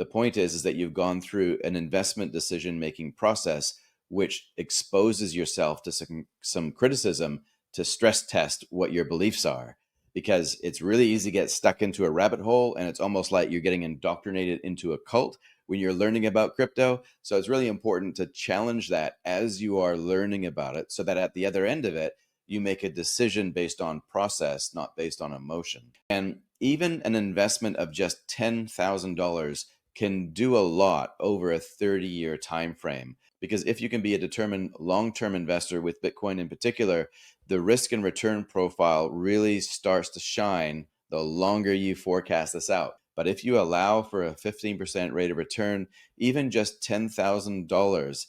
The point is that you've gone through an investment decision-making process, which exposes yourself to some criticism to stress test what your beliefs are. Because it's really easy to get stuck into a rabbit hole, and it's almost like you're getting indoctrinated into a cult when you're learning about crypto. So it's really important to challenge that as you are learning about it, so that at the other end of it, you make a decision based on process, not based on emotion. And even an investment of just $10,000 can do a lot over a 30-year time frame. Because if you can be a determined long-term investor with Bitcoin in particular, the risk and return profile really starts to shine the longer you forecast this out. But if you allow for a 15% rate of return, even just $10,000,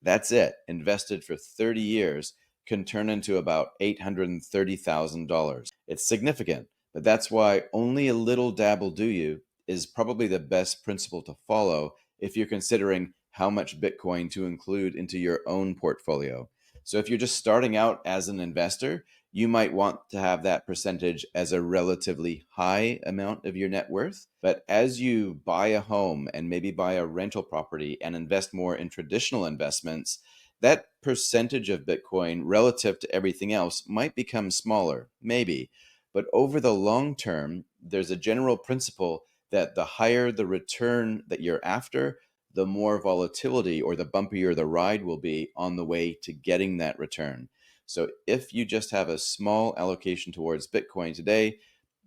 that's it, invested for 30 years, can turn into about $830,000. It's significant, but that's why only a little dabble do you is probably the best principle to follow if you're considering how much Bitcoin to include into your own portfolio. So if you're just starting out as an investor, you might want to have that percentage as a relatively high amount of your net worth. But as you buy a home and maybe buy a rental property and invest more in traditional investments, that percentage of Bitcoin relative to everything else might become smaller, maybe. But over the long term, there's a general principle that the higher the return that you're after, the more volatility or the bumpier the ride will be on the way to getting that return. So if you just have a small allocation towards Bitcoin today,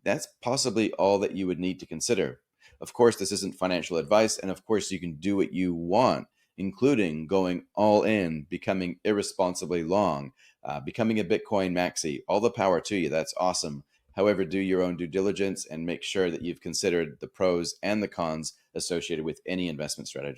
that's possibly all that you would need to consider. Of course, this isn't financial advice, and of course, you can do what you want, including going all in, becoming irresponsibly long, becoming a Bitcoin maxi. All the power to you. That's awesome. However, do your own due diligence and make sure that you've considered the pros and the cons associated with any investment strategy.